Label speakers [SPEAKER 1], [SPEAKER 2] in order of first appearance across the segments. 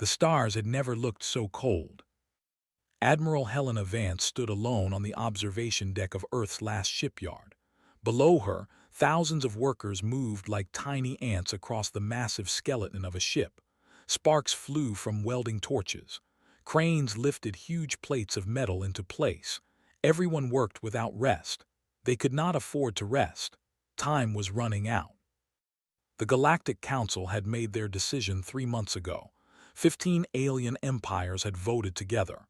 [SPEAKER 1] The stars had never looked so cold. Admiral Helena Vance stood alone on the observation deck of Earth's last shipyard. Below her, thousands of workers moved like tiny ants across the massive skeleton of a ship. Sparks flew from welding torches. Cranes lifted huge plates of metal into place. Everyone worked without rest. They could not afford to rest. Time was running out. The Galactic Council had made their decision 3 months ago. 15 alien empires had voted together.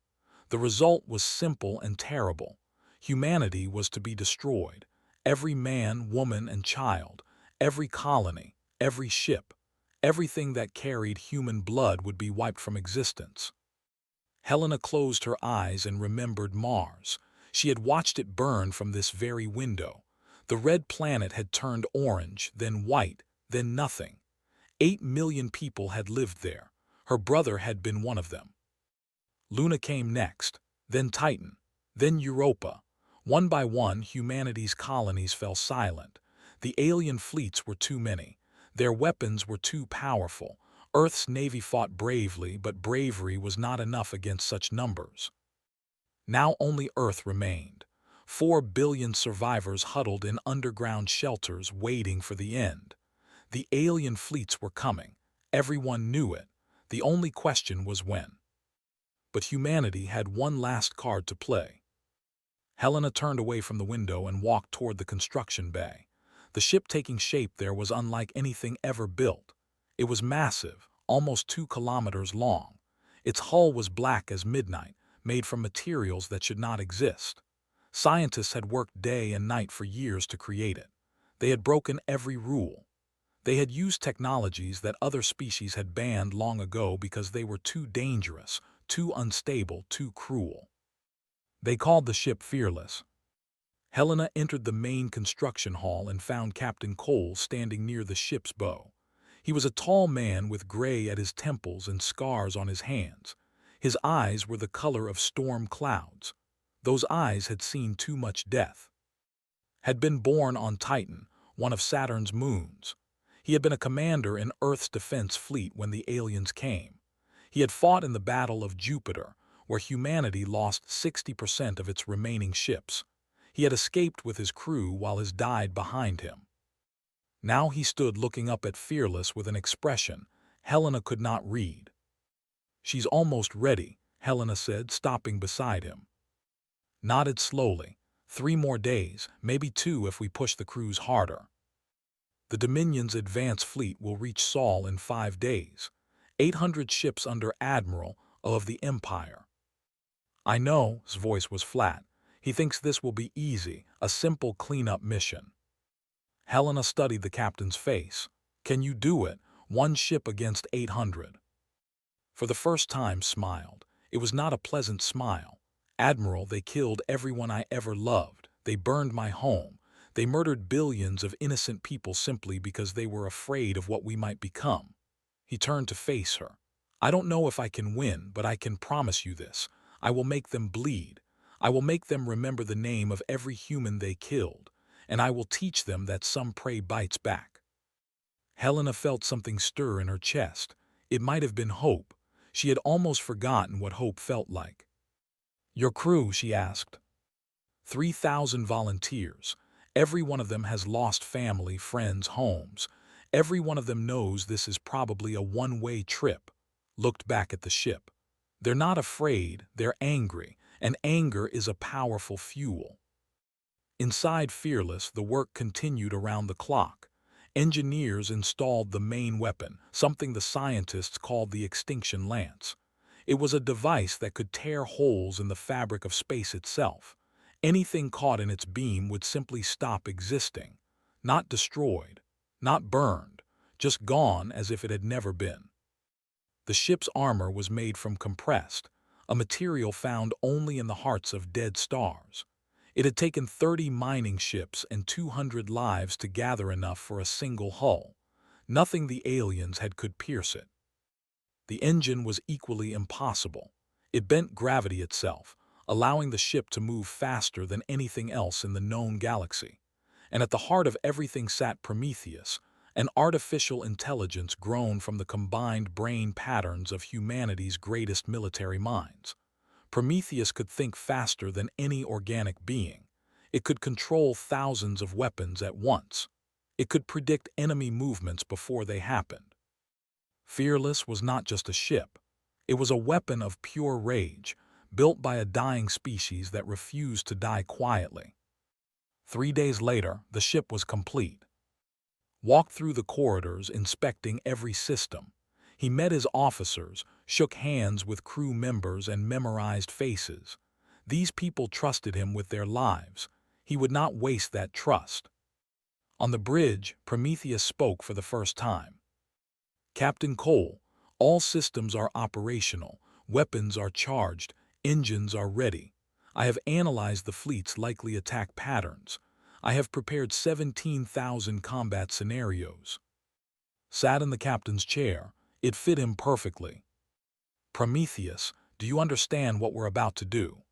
[SPEAKER 1] The result was simple and terrible. Humanity was to be destroyed. Every man, woman, and child, every colony, every ship, everything that carried human blood would be wiped from existence. Helena closed her eyes and remembered Mars. She had watched it burn from this very window. The red planet had turned orange, then white, then nothing. 8 million people had lived there. Her brother had been one of them. Luna came next, then Titan, then Europa. One by one, humanity's colonies fell silent. The alien fleets were too many. Their weapons were too powerful. Earth's navy fought bravely, but bravery was not enough against such numbers. Now only Earth remained. 4 billion survivors huddled in underground shelters waiting for the end. The alien fleets were coming. Everyone knew it. The only question was when. But humanity had one last card to play. Helena turned away from the window and walked toward the construction bay. The ship taking shape there was unlike anything ever built. It was massive, almost 2 kilometers long. Its hull was black as midnight, made from materials that should not exist. Scientists had worked day and night for years to create it. They had broken every rule. They had used technologies that other species had banned long ago because they were too dangerous, too unstable, too cruel. They called the ship Fearless. Helena entered the main construction hall and found Captain Cole standing near the ship's bow. He was a tall man with gray at his temples and scars on his hands. His eyes were the color of storm clouds. Those eyes had seen too much death. Had been born on Titan, one of Saturn's moons. He had been a commander in Earth's defense fleet when the aliens came. He had fought in the Battle of Jupiter, where humanity lost 60% of its remaining ships. He had escaped with his crew while his died behind him. Now he stood looking up at Fearless with an expression Helena could not read. "She's almost ready," Helena said, stopping beside him. Nodded slowly. 3 more days, maybe 2 if we push the crews harder. The Dominion's advance fleet will reach Sol in 5 days. 800 ships under Admiral of the Empire. I know, his voice was flat. He thinks this will be easy, a simple cleanup mission. Helena studied the captain's face. Can you do it? 1 ship against 800. For the first time smiled. It was not a pleasant smile. Admiral, they killed everyone I ever loved. They burned my home. They murdered billions of innocent people simply because they were afraid of what we might become. He turned to face her. I don't know if I can win, but I can promise you this. I will make them bleed. I will make them remember the name of every human they killed, and I will teach them that some prey bites back. Helena felt something stir in her chest. It might have been hope. She had almost forgotten what hope felt like. Your crew, she asked. 3,000 volunteers. Every one of them has lost family, friends, homes. Every one of them knows this is probably a one-way trip. Looked back at the ship. They're not afraid, they're angry, and anger is a powerful fuel. Inside Fearless, the work continued around the clock. Engineers installed the main weapon, something the scientists called the extinction lance. It was a device that could tear holes in the fabric of space itself. Anything caught in its beam would simply stop existing. Not destroyed, not burned, just gone as if it had never been. The ship's armor was made from compressed, a material found only in the hearts of dead stars. It had taken 30 mining ships and 200 lives to gather enough for a single hull. Nothing the aliens had could pierce it. The engine was equally impossible. It bent gravity itself, allowing the ship to move faster than anything else in the known galaxy. And at the heart of everything sat Prometheus, an artificial intelligence grown from the combined brain patterns of humanity's greatest military minds. Prometheus could think faster than any organic being. It could control thousands of weapons at once. It could predict enemy movements before they happened. Fearless was not just a ship. It was a weapon of pure rage, built by a dying species that refused to die quietly. 3 days later, the ship was complete. Walked through the corridors inspecting every system. He met his officers, shook hands with crew members, and memorized faces. These people trusted him with their lives. He would not waste that trust. On the bridge, Prometheus spoke for the first time. "Captain Cole, all systems are operational, weapons are charged, engines are ready. I have analyzed the fleet's likely attack patterns. I have prepared 17,000 combat scenarios." Sat in the captain's chair. It fit him perfectly. "Prometheus, do you understand what we're about to do?"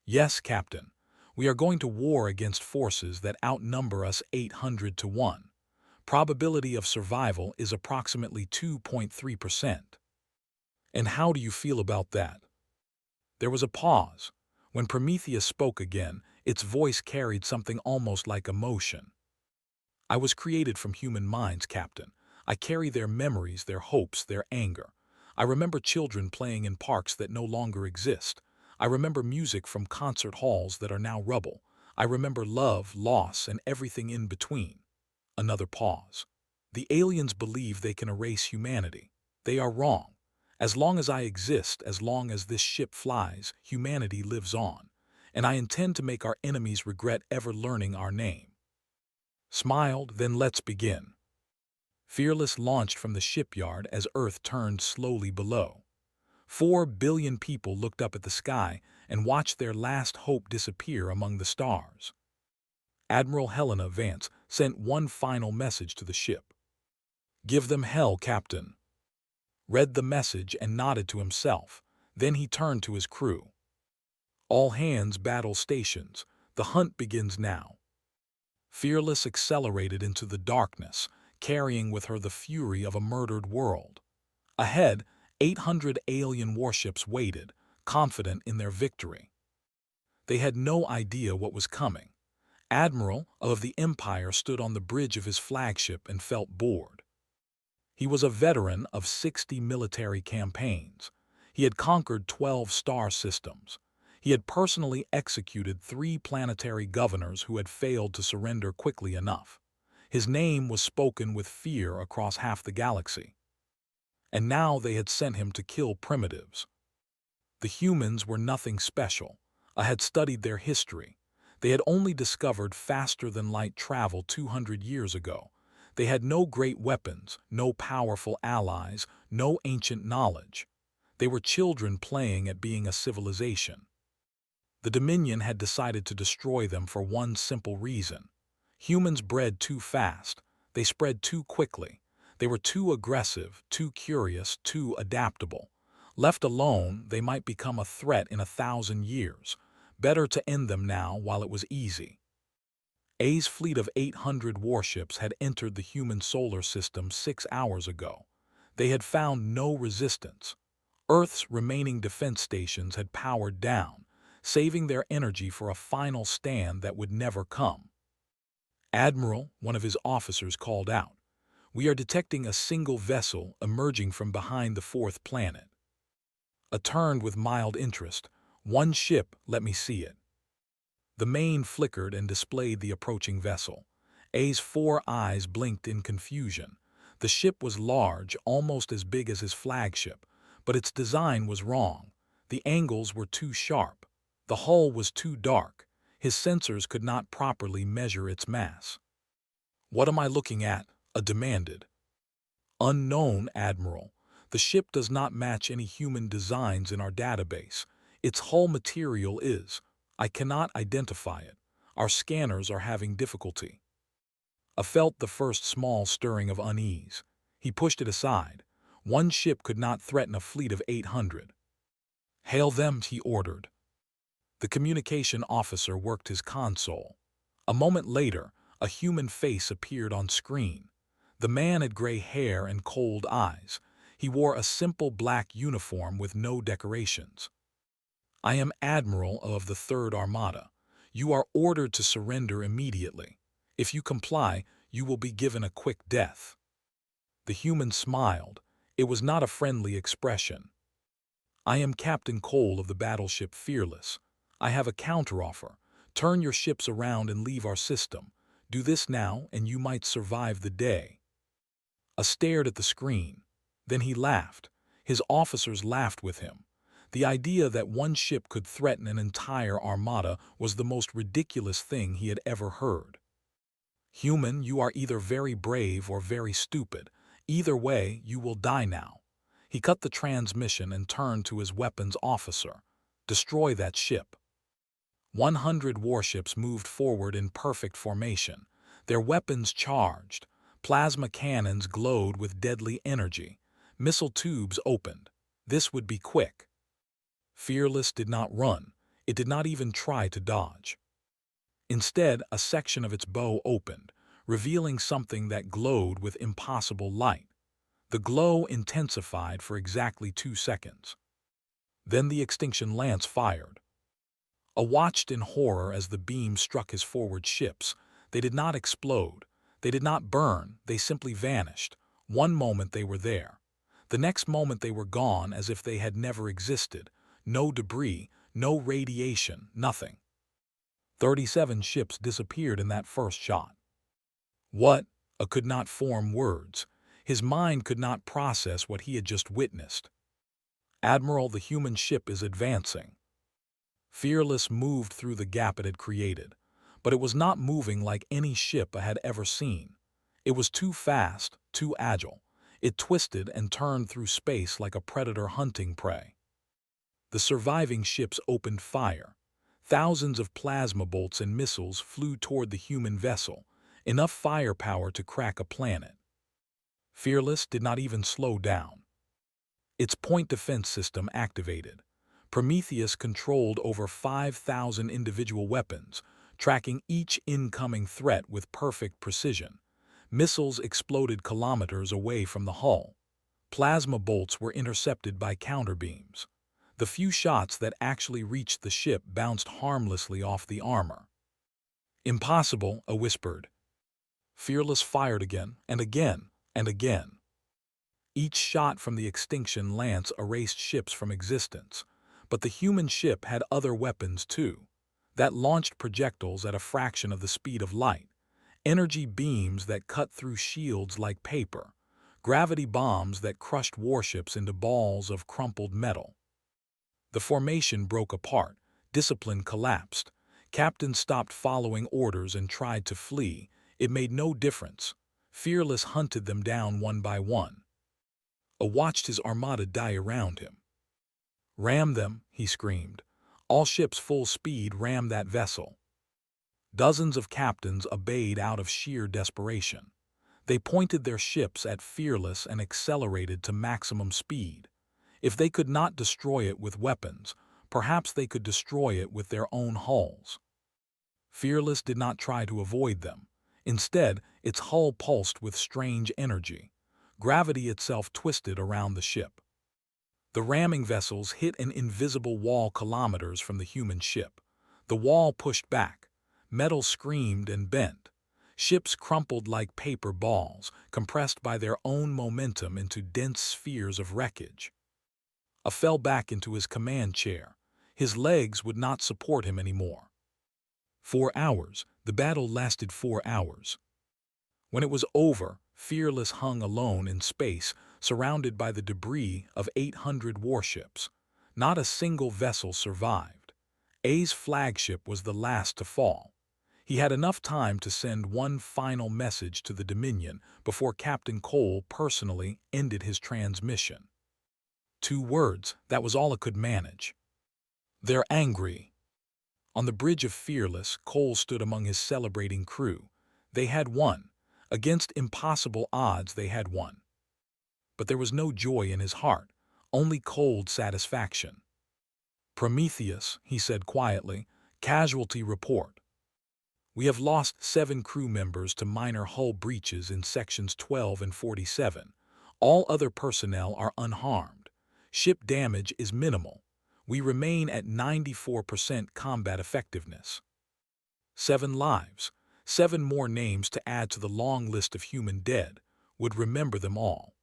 [SPEAKER 1] "Yes, Captain. We are going to war against forces that outnumber us 800 to 1. Probability of survival is approximately 2.3%. "And how do you feel about that?" There was a pause. When Prometheus spoke again, its voice carried something almost like emotion. "I was created from human minds, Captain. I carry their memories, their hopes, their anger. I remember children playing in parks that no longer exist. I remember music from concert halls that are now rubble. I remember love, loss, and everything in between." Another pause. "The aliens believe they can erase humanity. They are wrong. As long as I exist, as long as this ship flies, humanity lives on. And I intend to make our enemies regret ever learning our name." Smiled, "Then let's begin." Fearless launched from the shipyard as Earth turned slowly below. 4 billion people looked up at the sky and watched their last hope disappear among the stars. Admiral Helena Vance sent one final message to the ship. "Give them hell, Captain." Read the message and nodded to himself. Then he turned to his crew. "All hands battle stations. The hunt begins now." Fearless accelerated into the darkness, carrying with her the fury of a murdered world. Ahead, 800 alien warships waited, confident in their victory. They had no idea what was coming. Admiral of the Empire stood on the bridge of his flagship and felt bored. He was a veteran of 60 military campaigns. He had conquered 12 star systems. He had personally executed 3 planetary governors who had failed to surrender quickly enough. His name was spoken with fear across half the galaxy. And now they had sent him to kill primitives. The humans were nothing special. I had studied their history. They had only discovered faster-than-light travel 200 years ago. They had no great weapons, no powerful allies, no ancient knowledge. They were children playing at being a civilization. The Dominion had decided to destroy them for one simple reason. Humans bred too fast. They spread too quickly. They were too aggressive, too curious, too adaptable. Left alone, they might become a threat in 1,000 years. Better to end them now while it was easy. A's fleet of 800 warships had entered the human solar system 6 hours ago. They had found no resistance. Earth's remaining defense stations had powered down, saving their energy for a final stand that would never come. "Admiral," one of his officers called out, "we are detecting a single vessel emerging from behind the 4th planet." A turned with mild interest. "One ship, let me see it." The main flickered and displayed the approaching vessel. A's 4 eyes blinked in confusion. The ship was large, almost as big as his flagship, but its design was wrong. The angles were too sharp. The hull was too dark. His sensors could not properly measure its mass. "What am I looking at?" A demanded. "Unknown, Admiral. The ship does not match any human designs in our database. Its hull material is. I cannot identify it. Our scanners are having difficulty." I felt the first small stirring of unease. He pushed it aside. One ship could not threaten a fleet of 800. "Hail them," he ordered. The communication officer worked his console. A moment later, a human face appeared on screen. The man had gray hair and cold eyes. He wore a simple black uniform with no decorations. "I am Admiral of the Third Armada. You are ordered to surrender immediately. If you comply, you will be given a quick death." The human smiled. It was not a friendly expression. "I am Captain Cole of the Battleship-Fearless. I have a counteroffer. Turn your ships around and leave our system. Do this now, and you might survive the day." I stared at the screen. Then he laughed. His officers laughed with him. The idea that one ship could threaten an entire armada was the most ridiculous thing he had ever heard. "Human, you are either very brave or very stupid. Either way, you will die now." He cut the transmission and turned to his weapons officer. "Destroy that ship." 100 warships moved forward in perfect formation. Their weapons charged. Plasma cannons glowed with deadly energy. Missile tubes opened. This would be quick. Fearless did not run. It did not even try to dodge. Instead, a section of its bow opened, revealing something that glowed with impossible light. The glow intensified for exactly 2 seconds. Then the extinction lance fired. I watched in horror as the beam struck his forward ships. They did not explode. They did not burn. They simply vanished. One moment they were there. The next moment they were gone as if they had never existed. No debris, no radiation, nothing. 37 ships disappeared in that first shot. What? I could not form words. His mind could not process what he had just witnessed. "Admiral, the human ship is advancing." Fearless moved through the gap it had created, but it was not moving like any ship I had ever seen. It was too fast, too agile. It twisted and turned through space like a predator hunting prey. The surviving ships opened fire. Thousands of plasma bolts and missiles flew toward the human vessel, enough firepower to crack a planet. Fearless did not even slow down. Its point defense system activated. Prometheus controlled over 5,000 individual weapons, tracking each incoming threat with perfect precision. Missiles exploded kilometers away from the hull. Plasma bolts were intercepted by counterbeams. The few shots that actually reached the ship bounced harmlessly off the armor. "Impossible," I whispered. Fearless fired again, and again, and again. Each shot from the extinction lance erased ships from existence. But the human ship had other weapons too, that launched projectiles at a fraction of the speed of light, energy beams that cut through shields like paper, gravity bombs that crushed warships into balls of crumpled metal. The formation broke apart, discipline collapsed. Captains stopped following orders and tried to flee. It made no difference. Fearless hunted them down one by one. I watched his armada die around him. "Ram them," he screamed. "All ships full speed, ram that vessel." Dozens of captains obeyed out of sheer desperation. They pointed their ships at Fearless and accelerated to maximum speed. If they could not destroy it with weapons, perhaps they could destroy it with their own hulls. Fearless did not try to avoid them. Instead, its hull pulsed with strange energy. Gravity itself twisted around the ship. The ramming vessels hit an invisible wall kilometers from the human ship. The wall pushed back. Metal screamed and bent. Ships crumpled like paper balls, compressed by their own momentum into dense spheres of wreckage. I fell back into his command chair. His legs would not support him anymore. 4 hours. The battle lasted 4 hours. When it was over, Fearless hung alone in space, surrounded by the debris of 800 warships. Not a single vessel survived. A's flagship was the last to fall. He had enough time to send one final message to the Dominion before Captain Cole personally ended his transmission. 2 words, that was all I could manage. "They're angry." On the bridge of Fearless, Cole stood among his celebrating crew. They had won. Against impossible odds they had won. But there was no joy in his heart, only cold satisfaction. "Prometheus," he said quietly, "casualty report." We have lost 7 crew members to minor hull breaches in sections 12 and 47. All other personnel are unharmed. Ship damage is minimal. We remain at 94% combat effectiveness. 7 lives. 7 more names to add to the long list of human dead. Would remember them all.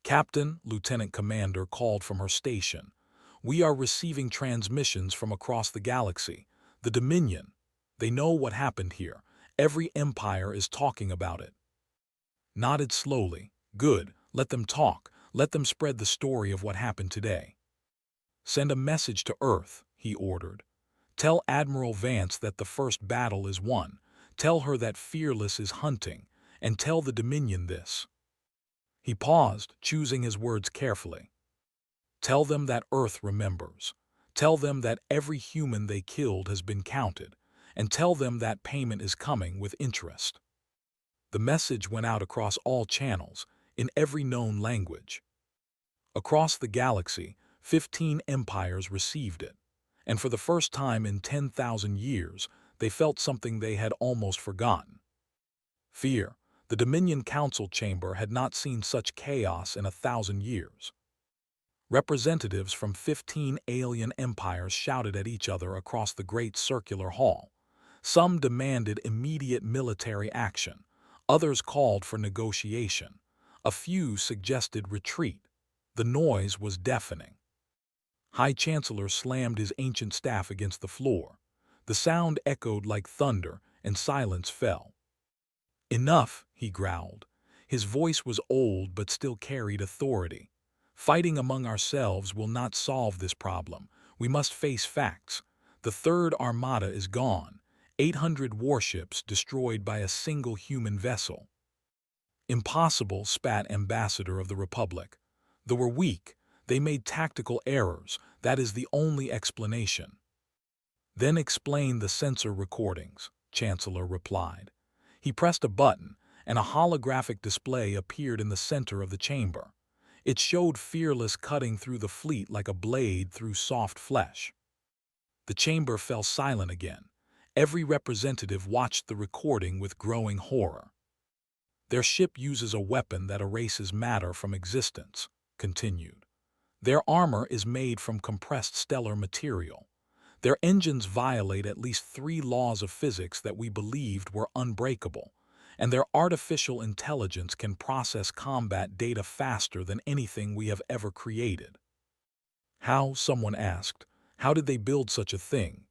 [SPEAKER 1] Captain, Lieutenant Commander called from her station. We are receiving transmissions from across the galaxy. The Dominion. They know what happened here. Every empire is talking about it. Nodded slowly. Good. Let them talk. Let them spread the story of what happened today. Send a message to Earth, he ordered. Tell Admiral Vance that the first battle is won. Tell her that Fearless is hunting. And tell the Dominion this. He paused, choosing his words carefully. Tell them that Earth remembers. Tell them that every human they killed has been counted. And tell them that payment is coming with interest. The message went out across all channels, in every known language. Across the galaxy, 15 empires received it. And for the first time in 10,000 years, they felt something they had almost forgotten. Fear. The Dominion Council chamber had not seen such chaos in 1,000 years. Representatives from 15 alien empires shouted at each other across the great circular hall. Some demanded immediate military action. Others called for negotiation. A few suggested retreat. The noise was deafening. High Chancellor slammed his ancient staff against the floor. The sound echoed like thunder, and silence fell. Enough, he growled. His voice was old but still carried authority. Fighting among ourselves will not solve this problem. We must face facts. The Third Armada is gone. 800 warships destroyed by a single human vessel. Impossible, spat Ambassador of the Republic. They were weak. They made tactical errors. That is the only explanation. Then explain the sensor recordings, Chancellor replied. He pressed a button, and a holographic display appeared in the center of the chamber. It showed Fearless cutting through the fleet like a blade through soft flesh. The chamber fell silent again. Every representative watched the recording with growing horror. Their ship uses a weapon that erases matter from existence, continued. Their armor is made from compressed stellar material. Their engines violate at least 3 laws of physics that we believed were unbreakable, and their artificial intelligence can process combat data faster than anything we have ever created. How, someone asked, how did they build such a thing?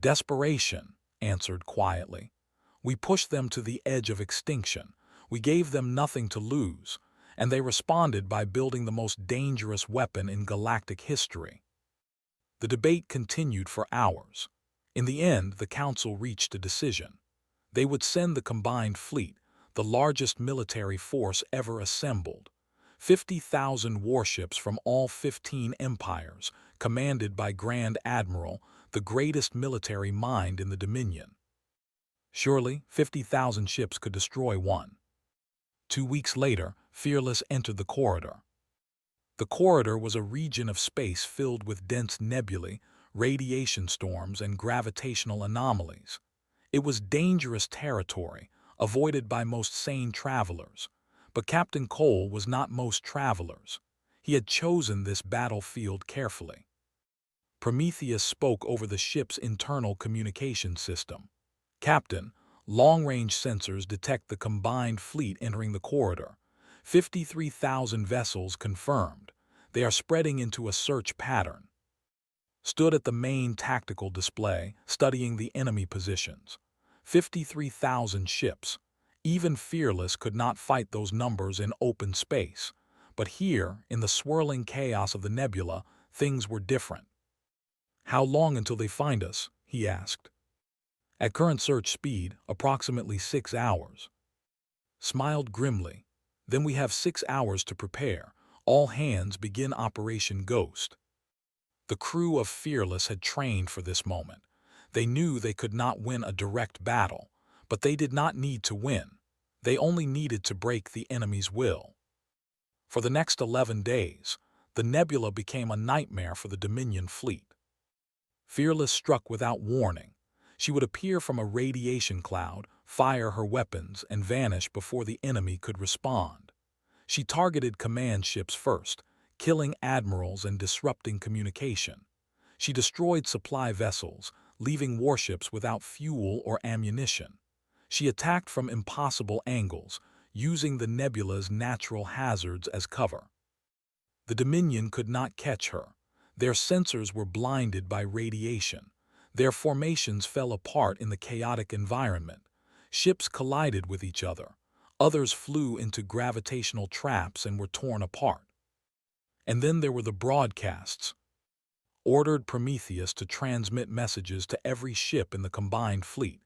[SPEAKER 1] Desperation, answered quietly. We pushed them to the edge of extinction. We gave them nothing to lose, and they responded by building the most dangerous weapon in galactic history. The debate continued for hours. In the end, the Council reached a decision. They would send the combined fleet, the largest military force ever assembled. 50,000 warships from all 15 empires, commanded by Grand Admiral, the greatest military mind in the Dominion. Surely, 50,000 ships could destroy one. 2 weeks later, Fearless entered the corridor. The corridor was a region of space filled with dense nebulae, radiation storms, and gravitational anomalies. It was dangerous territory, avoided by most sane travelers. But Captain Cole was not most travelers. He had chosen this battlefield carefully. Prometheus spoke over the ship's internal communication system. Captain, long-range sensors detect the combined fleet entering the corridor. 53,000 vessels confirmed. They are spreading into a search pattern. Stood at the main tactical display, studying the enemy positions. 53,000 ships. Even Fearless could not fight those numbers in open space. But here, in the swirling chaos of the nebula, things were different. How long until they find us? He asked. At current search speed, approximately 6 hours. Smiled grimly. Then we have 6 hours to prepare. All hands begin Operation Ghost. The crew of Fearless had trained for this moment. They knew they could not win a direct battle, but they did not need to win. They only needed to break the enemy's will. For the next 11 days, the nebula became a nightmare for the Dominion fleet. Fearless struck without warning. She would appear from a radiation cloud, fire her weapons, and vanish before the enemy could respond. She targeted command ships first, killing admirals and disrupting communication. She destroyed supply vessels, leaving warships without fuel or ammunition. She attacked from impossible angles, using the nebula's natural hazards as cover. The Dominion could not catch her. Their sensors were blinded by radiation. Their formations fell apart in the chaotic environment. Ships collided with each other. Others flew into gravitational traps and were torn apart. And then there were the broadcasts. Ordered Prometheus to transmit messages to every ship in the combined fleet.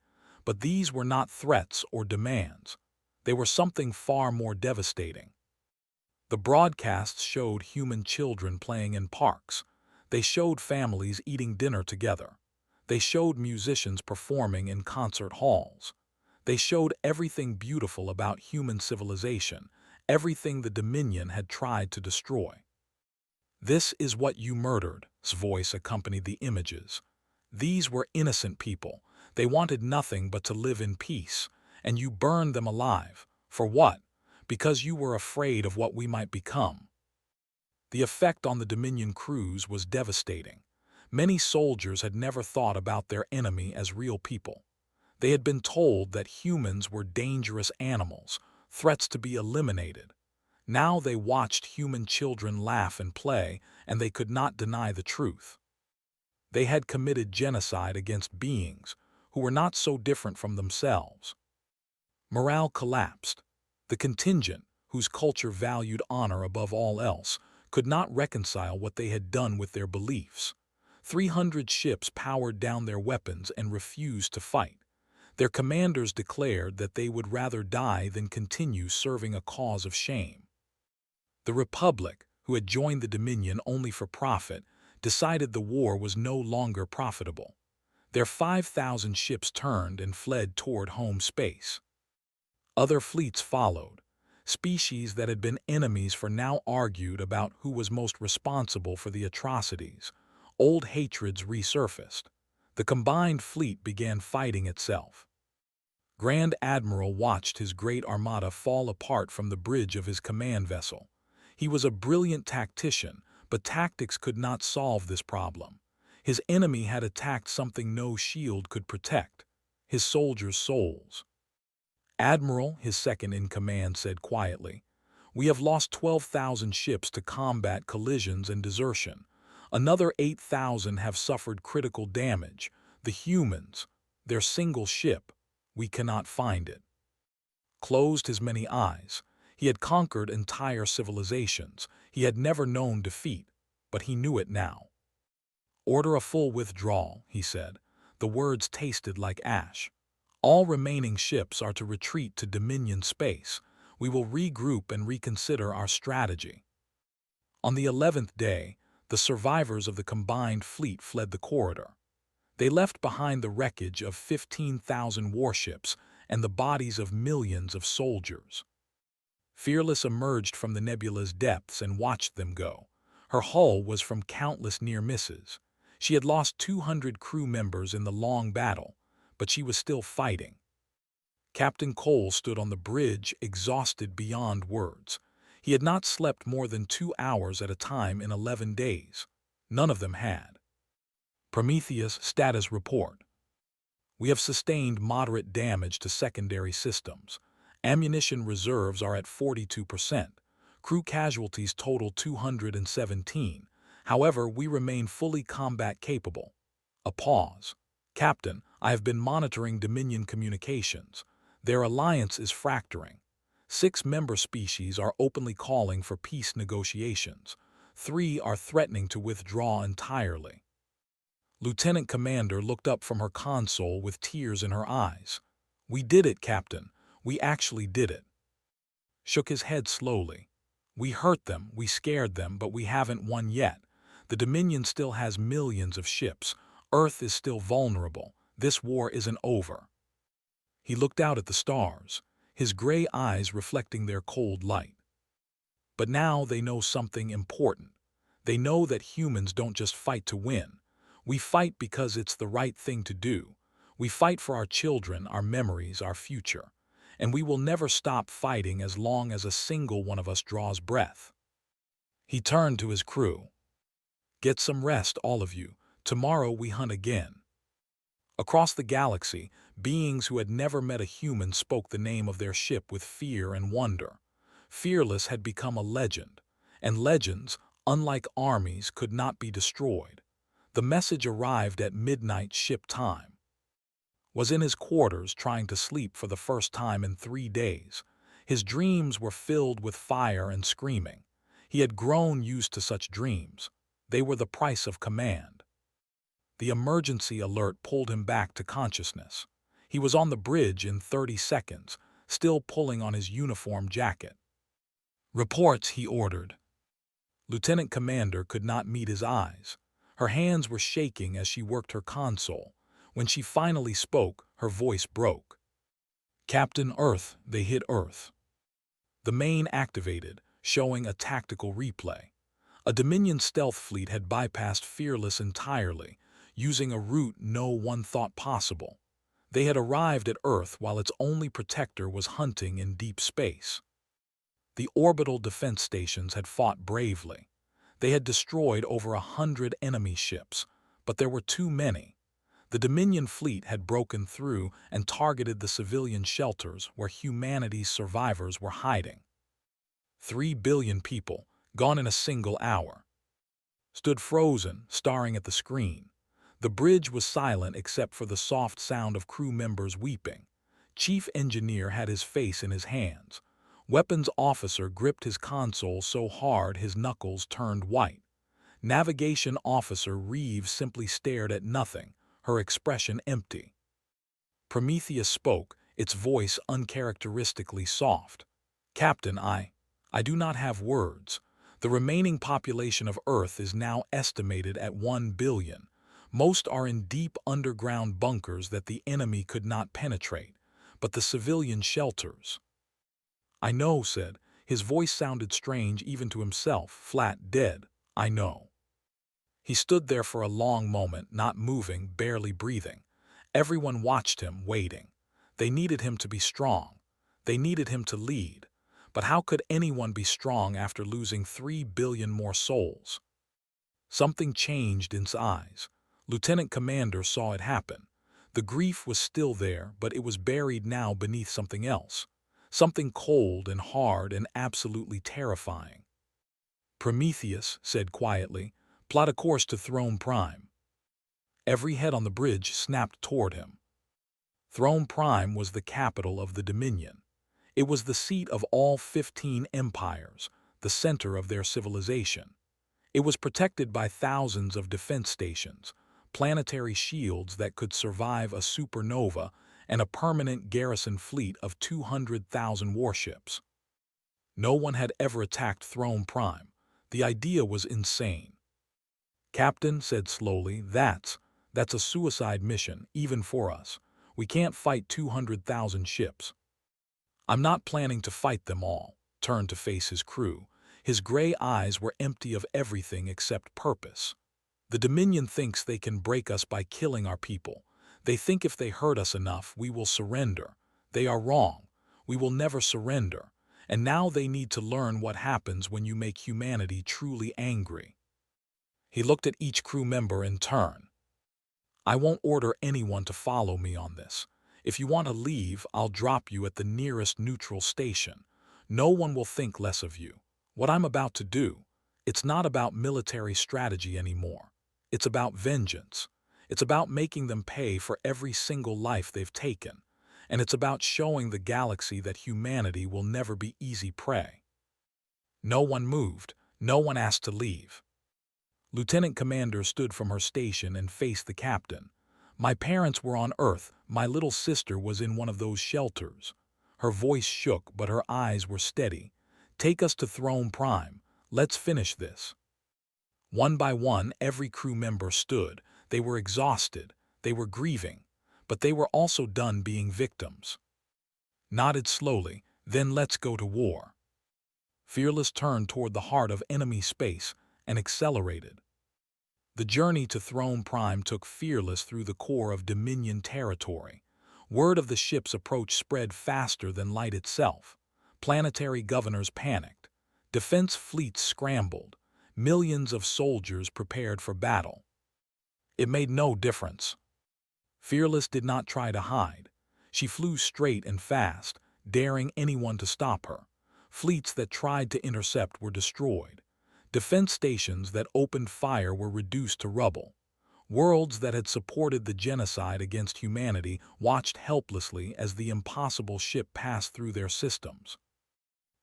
[SPEAKER 1] But these were not threats or demands. They were something far more devastating. The broadcasts showed human children playing in parks. They showed families eating dinner together. They showed musicians performing in concert halls. They showed everything beautiful about human civilization, everything the Dominion had tried to destroy. "This is what you murdered's voice accompanied the images. These were innocent people. They wanted nothing but to live in peace, and you burned them alive. For what? Because you were afraid of what we might become." The effect on the Dominion crews was devastating. Many soldiers had never thought about their enemy as real people. They had been told that humans were dangerous animals, threats to be eliminated. Now they watched human children laugh and play, and they could not deny the truth. They had committed genocide against beings who were not so different from themselves. Morale collapsed. The contingent, whose culture valued honor above all else, could not reconcile what they had done with their beliefs. 300 ships powered down their weapons and refused to fight. Their commanders declared that they would rather die than continue serving a cause of shame. The Republic, who had joined the Dominion only for profit, decided the war was no longer profitable. Their 5,000 ships turned and fled toward home space. Other fleets followed. Species that had been enemies for now argued about who was most responsible for the atrocities. Old hatreds resurfaced. The combined fleet began fighting itself. Grand Admiral watched his great armada fall apart from the bridge of his command vessel. He was a brilliant tactician, but tactics could not solve this problem. His enemy had attacked something no shield could protect: his soldiers' souls. "Admiral," his second-in-command said quietly, "we have lost 12,000 ships to combat collisions and desertion. Another 8,000 have suffered critical damage. The humans, their single ship, we cannot find it." Closed his many eyes. He had conquered entire civilizations. He had never known defeat, but he knew it now. "Order a full withdrawal," he said. The words tasted like ash. "All remaining ships are to retreat to Dominion space. We will regroup and reconsider our strategy." On the 11th day, the survivors of the combined fleet fled the corridor. They left behind the wreckage of 15,000 warships and the bodies of millions of soldiers. Fearless emerged from the nebula's depths and watched them go. Her hull was from countless near misses. She had lost 200 crew members in the long battle, but she was still fighting. Captain Cole stood on the bridge, exhausted beyond words. He had not slept more than 2 hours at a time in 11 days. None of them had. Prometheus status report. "We have sustained moderate damage to secondary systems. Ammunition reserves are at 42%. Crew casualties total 217. However, we remain fully combat capable." A pause. "Captain, I have been monitoring Dominion communications. Their alliance is fracturing. 6 member species are openly calling for peace negotiations. 3 are threatening to withdraw entirely." Lieutenant Commander looked up from her console with tears in her eyes. "We did it, Captain. We actually did it." Shook his head slowly. "We hurt them, we scared them, but we haven't won yet. The Dominion still has millions of ships. Earth is still vulnerable. This war isn't over." He looked out at the stars, his gray eyes reflecting their cold light. "But now they know something important. They know that humans don't just fight to win. We fight because it's the right thing to do. We fight for our children, our memories, our future. And we will never stop fighting as long as a single one of us draws breath." He turned to his crew. "Get some rest, all of you. Tomorrow we hunt again." Across the galaxy, beings who had never met a human spoke the name of their ship with fear and wonder. Fearless had become a legend, and legends, unlike armies, could not be destroyed. The message arrived at midnight ship time. Was in his quarters trying to sleep for the first time in 3 days. His dreams were filled with fire and screaming. He had grown used to such dreams. They were the price of command. The emergency alert pulled him back to consciousness. He was on the bridge in 30 seconds, still pulling on his uniform jacket. "Reports," he ordered. Lieutenant Commander could not meet his eyes. Her hands were shaking as she worked her console. When she finally spoke, her voice broke. "Captain, Earth, they hit Earth." The main activated, showing a tactical replay. A Dominion stealth fleet had bypassed Fearless entirely, using a route no one thought possible. They had arrived at Earth while its only protector was hunting in deep space. The orbital defense stations had fought bravely. They had destroyed over 100 enemy ships, but there were too many. The Dominion fleet had broken through and targeted the civilian shelters where humanity's survivors were hiding. 3 billion people, gone in a single hour, stood frozen, staring at the screen. The bridge was silent except for the soft sound of crew members weeping. Chief Engineer had his face in his hands. Weapons Officer gripped his console so hard his knuckles turned white. Navigation Officer Reeves simply stared at nothing, her expression empty. Prometheus spoke, its voice uncharacteristically soft. "Captain, I do not have words. The remaining population of Earth is now estimated at 1 billion. Most are in deep underground bunkers that the enemy could not penetrate, but the civilian shelters—" "I know," said. His voice sounded strange even to himself, flat, dead. "I know." He stood there for a long moment, not moving, barely breathing. Everyone watched him, waiting. They needed him to be strong. They needed him to lead. But how could anyone be strong after losing 3 billion more souls? Something changed in his eyes. Lieutenant Commander saw it happen. The grief was still there, but it was buried now beneath something else. Something cold and hard and absolutely terrifying. "Prometheus," said quietly, "plot a course to Throne Prime." Every head on the bridge snapped toward him. Throne Prime was the capital of the Dominion. It was the seat of all 15 empires, the center of their civilization. It was protected by thousands of defense stations, planetary shields that could survive a supernova, and a permanent garrison fleet of 200,000 warships. No one had ever attacked Throne Prime. The idea was insane. "Captain," said slowly, that's a suicide mission, even for us. We can't fight 200,000 ships." "I'm not planning to fight them all," turned to face his crew. His gray eyes were empty of everything except purpose. "The Dominion thinks they can break us by killing our people. They think if they hurt us enough, we will surrender. They are wrong. We will never surrender. And now they need to learn what happens when you make humanity truly angry." He looked at each crew member in turn. "I won't order anyone to follow me on this. If you want to leave, I'll drop you at the nearest neutral station. No one will think less of you. What I'm about to do, it's not about military strategy anymore. It's about vengeance. It's about making them pay for every single life they've taken. And it's about showing the galaxy that humanity will never be easy prey." No one moved. No one asked to leave. Lieutenant Commander stood from her station and faced the captain. "My parents were on Earth. My little sister was in one of those shelters." Her voice shook, but her eyes were steady. "Take us to Throne Prime. Let's finish this." One by one, every crew member stood. They were exhausted. They were grieving. But they were also done being victims. Nodded slowly, "Then let's go to war." Fearless turned toward the heart of enemy space and accelerated. The journey to Throne Prime took Fearless through the core of Dominion territory. Word of the ship's approach spread faster than light itself. Planetary governors panicked. Defense fleets scrambled. Millions of soldiers prepared for battle. It made no difference. Fearless did not try to hide. She flew straight and fast, daring anyone to stop her. Fleets that tried to intercept were destroyed. Defense stations that opened fire were reduced to rubble. Worlds that had supported the genocide against humanity watched helplessly as the impossible ship passed through their systems.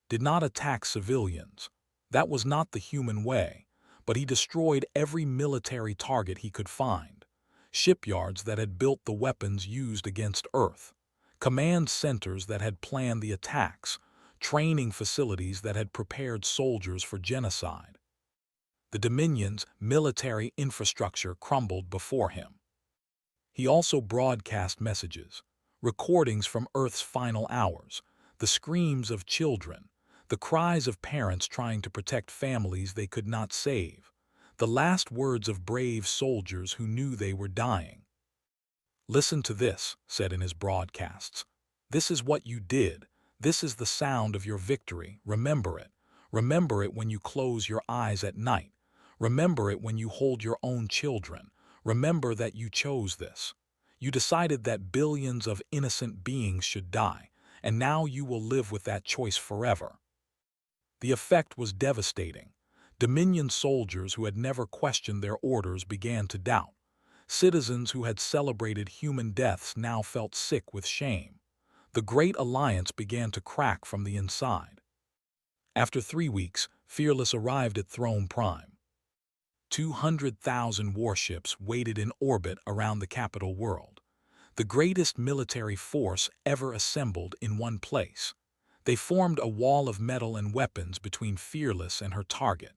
[SPEAKER 1] Did not attack civilians. That was not the human way, but he destroyed every military target he could find. Shipyards that had built the weapons used against Earth. Command centers that had planned the attacks. Training facilities that had prepared soldiers for genocide. The Dominion's military infrastructure crumbled before him. He also broadcast messages, recordings from Earth's final hours, the screams of children, the cries of parents trying to protect families they could not save, the last words of brave soldiers who knew they were dying. "Listen to this," said in his broadcasts. "This is what you did. This is the sound of your victory. Remember it. Remember it when you close your eyes at night. Remember it when you hold your own children. Remember that you chose this. You decided that billions of innocent beings should die, and now you will live with that choice forever." The effect was devastating. Dominion soldiers who had never questioned their orders began to doubt. Citizens who had celebrated human deaths now felt sick with shame. The Great Alliance began to crack from the inside. After 3 weeks, Fearless arrived at Throne Prime. 200,000 warships waited in orbit around the capital world. The greatest military force ever assembled in one place. They formed a wall of metal and weapons between Fearless and her target.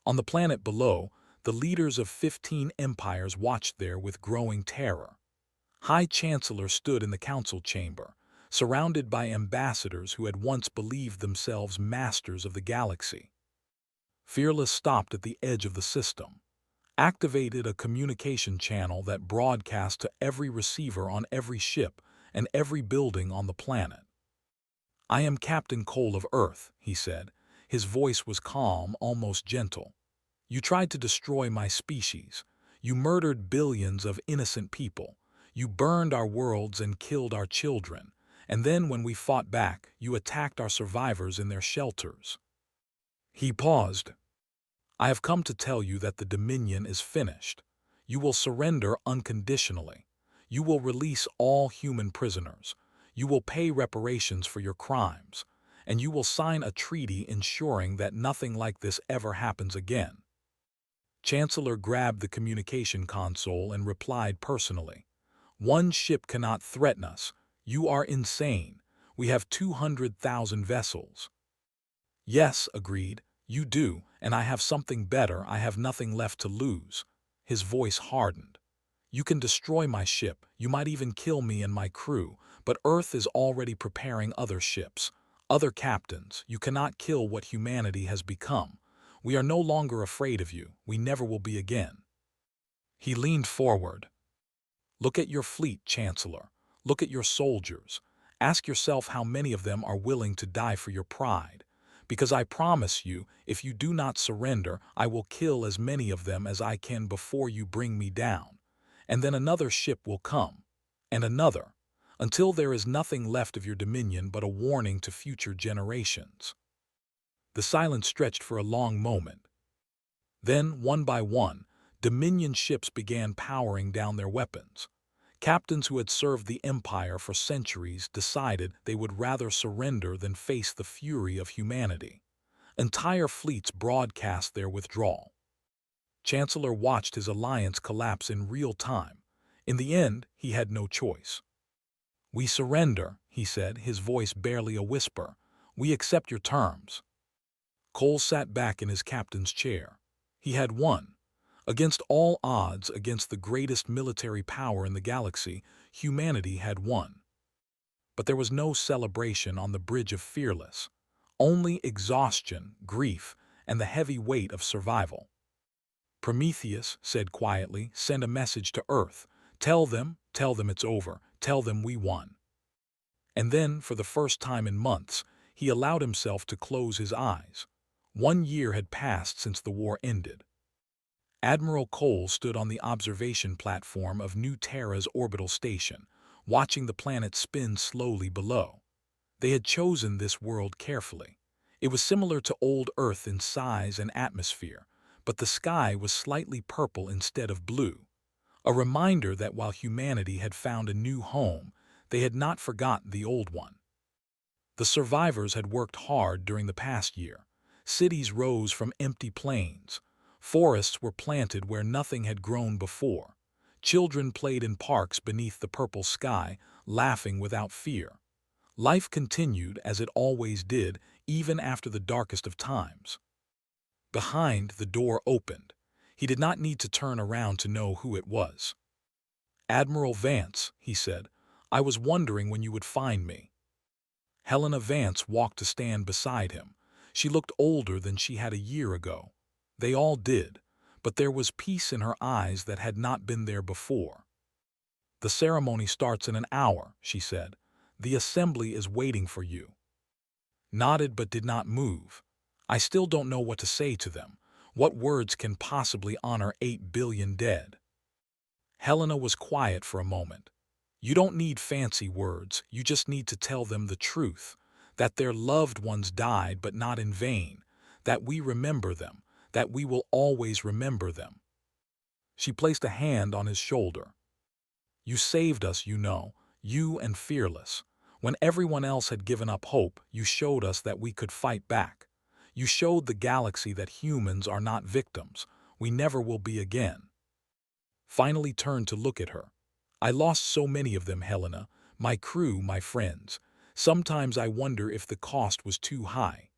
[SPEAKER 1] On the planet below, the leaders of 15 empires watched there with growing terror. High Chancellor stood in the council chamber, surrounded by ambassadors who had once believed themselves masters of the galaxy. Fearless stopped at the edge of the system, activated a communication channel that broadcast to every receiver on every ship and every building on the planet. "I am Captain Cole of Earth," he said. His voice was calm, almost gentle. "You tried to destroy my species. You murdered billions of innocent people. You burned our worlds and killed our children. And then when we fought back, you attacked our survivors in their shelters." He paused. "I have come to tell you that the Dominion is finished. You will surrender unconditionally. You will release all human prisoners. You will pay reparations for your crimes. And you will sign a treaty ensuring that nothing like this ever happens again." Chancellor grabbed the communication console and replied personally. "One ship cannot threaten us. You are insane. We have 200,000 vessels." "Yes," agreed. "You do, and I have something better. I have nothing left to lose." His voice hardened. "You can destroy my ship, you might even kill me and my crew, but Earth is already preparing other ships, other captains. You cannot kill what humanity has become. We are no longer afraid of you. We never will be again." He leaned forward. "Look at your fleet, Chancellor. Look at your soldiers. Ask yourself how many of them are willing to die for your pride. Because I promise you, if you do not surrender, I will kill as many of them as I can before you bring me down. And then another ship will come, and another, until there is nothing left of your dominion but a warning to future generations." The silence stretched for a long moment. Then, one by one, Dominion ships began powering down their weapons. Captains who had served the Empire for centuries decided they would rather surrender than face the fury of humanity. Entire fleets broadcast their withdrawal. Chancellor watched his alliance collapse in real time. In the end, he had no choice. "We surrender," he said, his voice barely a whisper. "We accept your terms." Cole sat back in his captain's chair. He had won. Against all odds, against the greatest military power in the galaxy, humanity had won. But there was no celebration on the bridge of Fearless. Only exhaustion, grief, and the heavy weight of survival. Prometheus said quietly, "Send a message to Earth. Tell them it's over. Tell them we won." And then, for the first time in months, he allowed himself to close his eyes. 1 year had passed since the war ended. Admiral Cole stood on the observation platform of New Terra's orbital station, watching the planet spin slowly below. They had chosen this world carefully. It was similar to old Earth in size and atmosphere, but the sky was slightly purple instead of blue, a reminder that while humanity had found a new home, they had not forgotten the old one. The survivors had worked hard during the past year. Cities rose from empty plains. Forests were planted where nothing had grown before. Children played in parks beneath the purple sky, laughing without fear. Life continued as it always did, even after the darkest of times. Behind, the door opened. He did not need to turn around to know who it was. "Admiral Vance," he said, "I was wondering when you would find me." Helena Vance walked to stand beside him. She looked older than she had a year ago. They all did, but there was peace in her eyes that had not been there before. "The ceremony starts in an hour," she said. "The assembly is waiting for you." Nodded but did not move. "I still don't know what to say to them. What words can possibly honor 8 billion dead?" Helena was quiet for a moment. "You don't need fancy words, you just need to tell them the truth, that their loved ones died but not in vain, that we remember them, that we will always remember them." She placed a hand on his shoulder. "You saved us, you know, you and Fearless. When everyone else had given up hope, you showed us that we could fight back. You showed the galaxy that humans are not victims. We never will be again." Finally turned to look at her. "I lost so many of them, Helena. My crew, my friends. Sometimes I wonder if the cost was too high."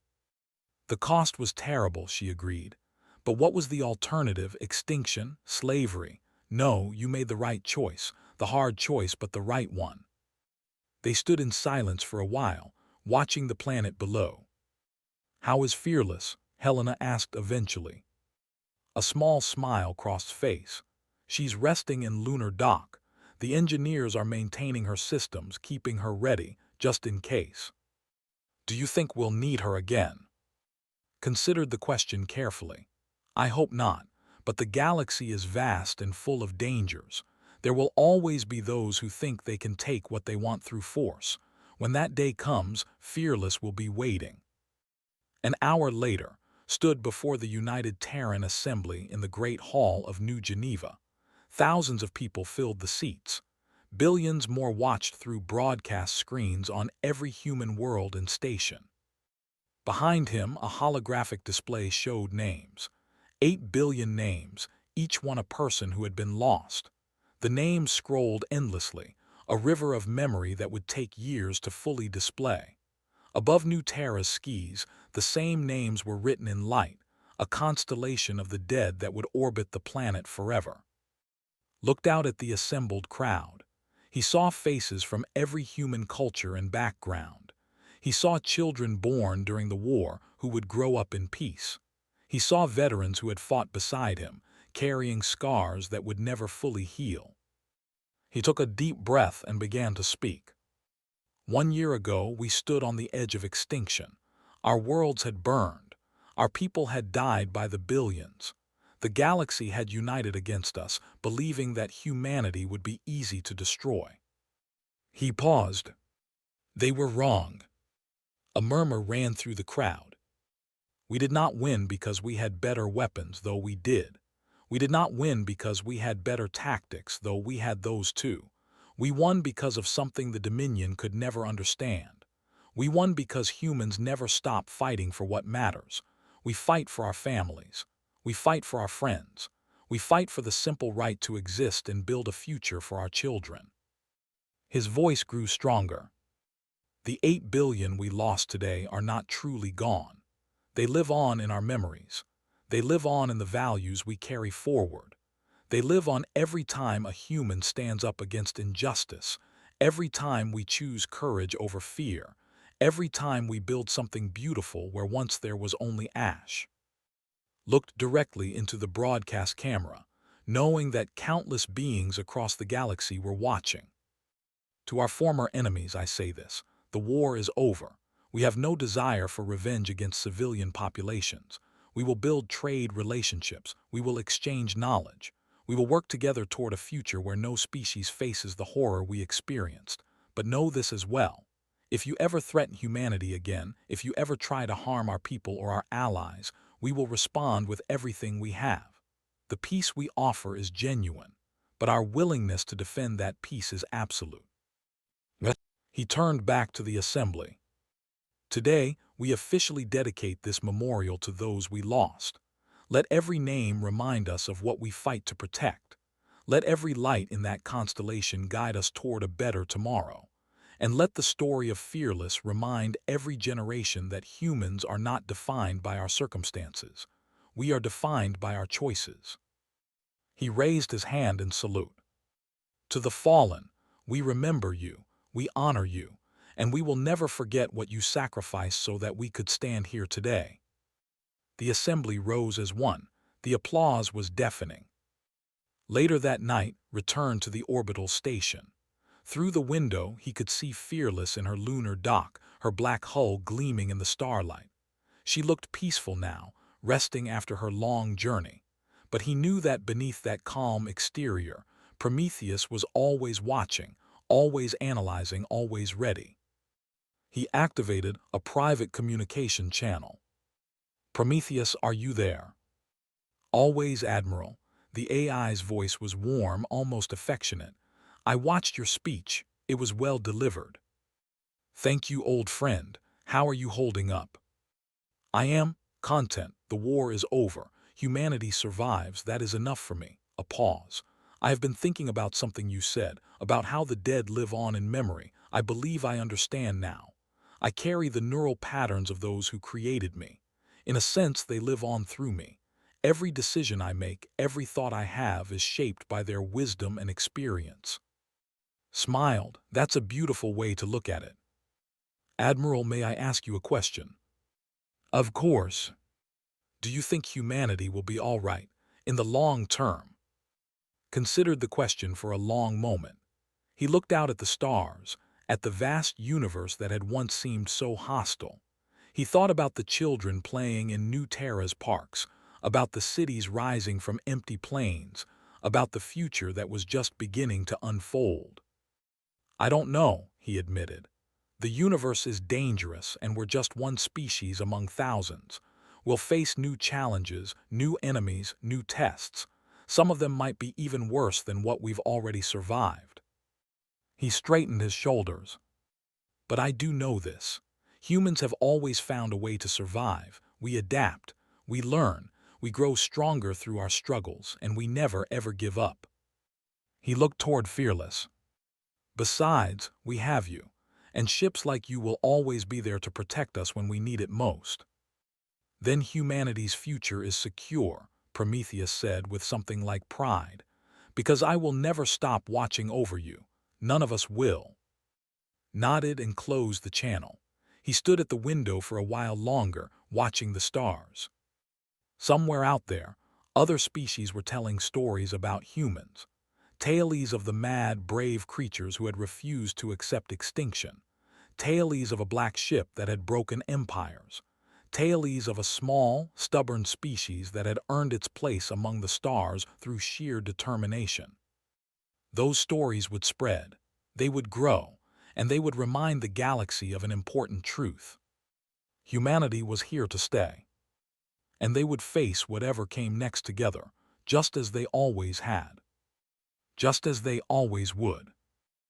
[SPEAKER 1] "The cost was terrible," she agreed. "But what was the alternative? Extinction? Slavery? No, you made the right choice. The hard choice, but the right one." They stood in silence for a while, watching the planet below. "How is Fearless?" Helena asked eventually. A small smile crossed face. "She's resting in lunar dock. The engineers are maintaining her systems, keeping her ready, just in case." "Do you think we'll need her again?" Considered the question carefully. "I hope not, but the galaxy is vast and full of dangers. There will always be those who think they can take what they want through force. When that day comes, Fearless will be waiting." An hour later, stood before the United Terran Assembly in the Great Hall of New Geneva. Thousands of people filled the seats. Billions more watched through broadcast screens on every human world and station. Behind him, a holographic display showed names. 8 billion names, each one a person who had been lost. The names scrolled endlessly, a river of memory that would take years to fully display. Above New Terra's skis, the same names were written in light, a constellation of the dead that would orbit the planet forever. Looked out at the assembled crowd. He saw faces from every human culture and background. He saw children born during the war who would grow up in peace. He saw veterans who had fought beside him, carrying scars that would never fully heal. He took a deep breath and began to speak. "1 year ago, we stood on the edge of extinction. Our worlds had burned. Our people had died by the billions. The galaxy had united against us, believing that humanity would be easy to destroy." He paused. "They were wrong." A murmur ran through the crowd. "We did not win because we had better weapons, though we did. We did not win because we had better tactics, though we had those too. We won because of something the Dominion could never understand. We won because humans never stop fighting for what matters. We fight for our families. We fight for our friends. We fight for the simple right to exist and build a future for our children." His voice grew stronger. "The 8 billion we lost today are not truly gone. They live on in our memories. They live on in the values we carry forward. They live on every time a human stands up against injustice, every time we choose courage over fear, every time we build something beautiful where once there was only ash." looked directly into the broadcast camera, knowing that countless beings across the galaxy were watching. To our former enemies, I say this: the war is over. We have no desire for revenge against civilian populations. We will build trade relationships. We will exchange knowledge. We will work together toward a future where no species faces the horror we experienced. But know this as well: if you ever threaten humanity again, if you ever try to harm our people or our allies, we will respond with everything we have. The peace we offer is genuine, but our willingness to defend that peace is absolute. He turned back to the assembly. Today, we officially dedicate this memorial to those we lost. Let every name remind us of what we fight to protect. Let every light in that constellation guide us toward a better tomorrow. And let the story of Fearless remind every generation that humans are not defined by our circumstances. We are defined by our choices. He raised his hand in salute. To the fallen, we remember you, we honor you, and we will never forget what you sacrificed so that we could stand here today. The assembly rose as one. The applause was deafening. Later that night, returned to the orbital station. Through the window, he could see Fearless in her lunar dock, her black hull gleaming in the starlight. She looked peaceful now, resting after her long journey. But he knew that beneath that calm exterior, Prometheus was always watching, always analyzing, always ready. He activated a private communication channel. "Prometheus, are you there?" "Always, Admiral." The AI's voice was warm, almost affectionate. "I watched your speech. It was well delivered." "Thank you, old friend. How are you holding up?" "I am. Content. The war is over. Humanity survives. That is enough for me." A pause. "I have been thinking about something you said, about how the dead live on in memory. I believe I understand now. I carry the neural patterns of those who created me. In a sense, they live on through me. Every decision I make, every thought I have is shaped by their wisdom and experience." Smiled. "That's a beautiful way to look at it." "Admiral, may I ask you a question?" "Of course." "Do you think humanity will be all right in the long term?" Considered the question for a long moment. He looked out at the stars, at the vast universe that had once seemed so hostile. He thought about the children playing in New Terra's parks, about the cities rising from empty plains, about the future that was just beginning to unfold. "I don't know," he admitted. "The universe is dangerous, and we're just one species among thousands. We'll face new challenges, new enemies, new tests. Some of them might be even worse than what we've already survived." He straightened his shoulders. "But I do know this. Humans have always found a way to survive. We adapt, we learn, we grow stronger through our struggles, and we never ever give up." He looked toward Fearless. "Besides, we have you, and ships like you will always be there to protect us when we need it most." "Then humanity's future is secure," Prometheus said with something like pride, "because I will never stop watching over you. None of us will." Nodded and closed the channel. He stood at the window for a while longer, watching the stars. Somewhere out there, other species were telling stories about humans. Tales of the mad, brave creatures who had refused to accept extinction. Tales of a black ship that had broken empires. Tales of a small, stubborn species that had earned its place among the stars through sheer determination. Those stories would spread. They would grow, and they would remind the galaxy of an important truth. Humanity was here to stay. And they would face whatever came next together, just as they always had. Just as they always would.